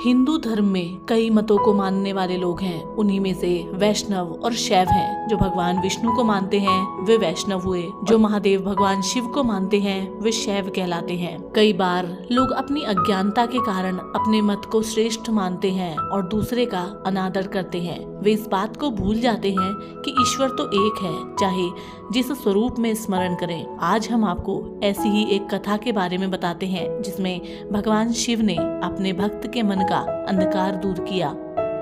हिंदू धर्म में कई मतों को मानने वाले लोग हैं। उन्हीं में से वैष्णव और शैव हैं। जो भगवान विष्णु को मानते हैं वे वैष्णव हुए, जो महादेव भगवान शिव को मानते हैं वे शैव कहलाते हैं। कई बार लोग अपनी अज्ञानता के कारण अपने मत को श्रेष्ठ मानते हैं और दूसरे का अनादर करते हैं। वे इस बात को भूल जाते हैं कि ईश्वर तो एक है, चाहे जिस स्वरूप में स्मरण करें। आज हम आपको ऐसी ही एक कथा के बारे में बताते हैं जिसमें भगवान शिव ने अपने भक्त के मन का अंधकार दूर किया।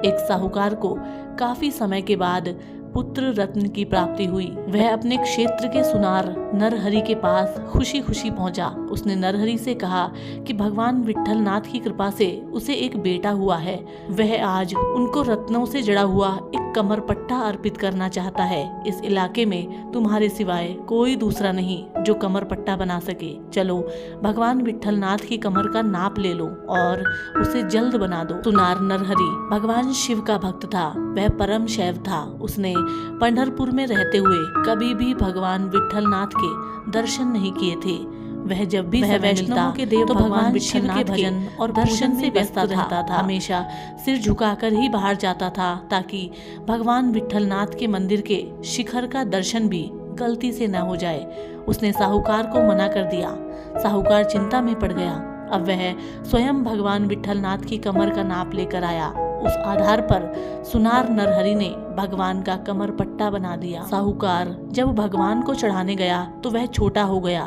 एक साहूकार को काफी समय के बाद पुत्र रत्न की प्राप्ति हुई। वह अपने क्षेत्र के सुनार नरहरि के पास खुशी खुशी पहुंचा। उसने नरहरि से कहा कि भगवान विट्ठल नाथ की कृपा से उसे एक बेटा हुआ है। वह आज उनको रत्नों से जड़ा हुआ एक कमर पट्टा अर्पित करना चाहता है। इस इलाके में तुम्हारे सिवाय कोई दूसरा नहीं जो कमर पट्टा बना सके। चलो भगवान विट्ठल नाथ की कमर का नाप ले लो और उसे जल्द बना दो। सुनार नरहरि भगवान शिव का भक्त था। वह परम शैव था। उसने पंढरपुर में रहते हुए कभी भी भगवान विट्ठल नाथ के दर्शन नहीं किए थे। वह जब भी वैष्णव के देव तो भगवान विट्ठल के भजन और दर्शन से व्यस्त रहता था। हमेशा सिर झुकाकर ही बाहर जाता था ताकि भगवान विट्ठल नाथ के मंदिर के शिखर का दर्शन भी गलती से न हो जाए। उसने साहूकार को मना कर दिया। साहूकार चिंता में पड़ गया। अब वह स्वयं भगवान विट्ठल नाथ की कमर का नाप लेकर आया। उस आधार पर सुनार नरहरि ने भगवान का कमर पट्टा बना दिया। साहूकार जब भगवान को चढ़ाने गया तो वह छोटा हो गया।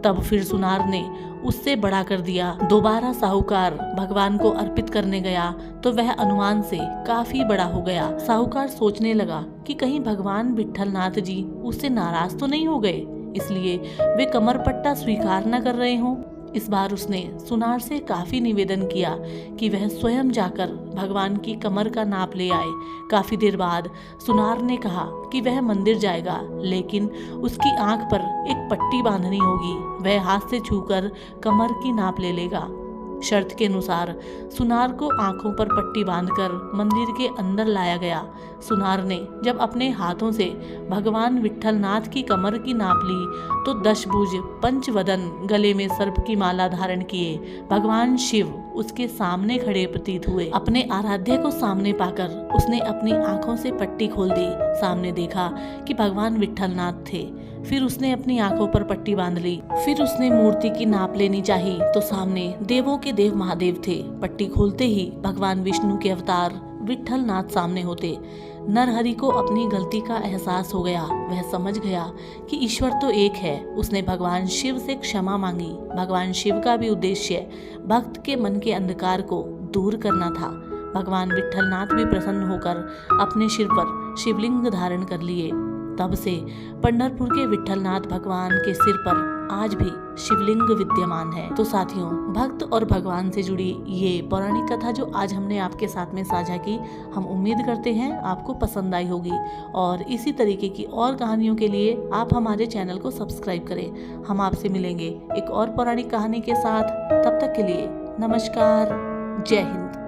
तब फिर सुनार ने उससे बड़ा कर दिया। दोबारा साहूकार भगवान को अर्पित करने गया तो वह अनुमान से काफी बड़ा हो गया। साहूकार सोचने लगा कि कहीं भगवान विट्ठल नाथ जी उससे नाराज तो नहीं हो गए, इसलिए वे कमर पट्टा स्वीकार न कर रहे हों। इस बार उसने सुनार से काफी निवेदन किया कि वह स्वयं जाकर भगवान की कमर का नाप ले आए। काफी देर बाद सुनार ने कहा कि वह मंदिर जाएगा, लेकिन उसकी आंख पर एक पट्टी बांधनी होगी। वह हाथ से छूकर कमर की नाप ले लेगा। शर्त के अनुसार सुनार को आंखों पर पट्टी बांधकर मंदिर के अंदर लाया गया। सुनार ने जब अपने हाथों से भगवान विट्ठल नाथ की कमर की नाप ली तो दशभुज पंचवदन गले में सर्प की माला धारण किए भगवान शिव उसके सामने खड़े प्रतीत हुए। अपने आराध्य को सामने पाकर उसने अपनी आंखों से पट्टी खोल दी। सामने देखा कि भगवान विट्ठल नाथ थे। फिर उसने अपनी आंखों पर पट्टी बांध ली। फिर उसने मूर्ति की नाप लेनी चाहिए तो सामने देवों के देव महादेव थे। पट्टी खोलते ही भगवान विष्णु के अवतार विट्ठल नाथ सामने होते। नरहरि को अपनी गलती का एहसास हो गया। वह समझ गया कि ईश्वर तो एक है। उसने भगवान शिव से क्षमा मांगी। भगवान शिव का भी उद्देश्य भक्त के मन के अंधकार को दूर करना था। भगवान विट्ठल नाथ भी प्रसन्न होकर अपने सिर पर शिवलिंग धारण कर लिए। तब से पंढरपुर के विट्ठल नाथ भगवान के सिर पर आज भी शिवलिंग विद्यमान है। तो साथियों, भक्त और भगवान से जुड़ी ये पौराणिक कथा जो आज हमने आपके साथ में साझा की, हम उम्मीद करते हैं आपको पसंद आई होगी। और इसी तरीके की और कहानियों के लिए आप हमारे चैनल को सब्सक्राइब करें। हम आपसे मिलेंगे एक और पौराणिक कहानी के साथ। तब तक के लिए नमस्कार, जय हिंद।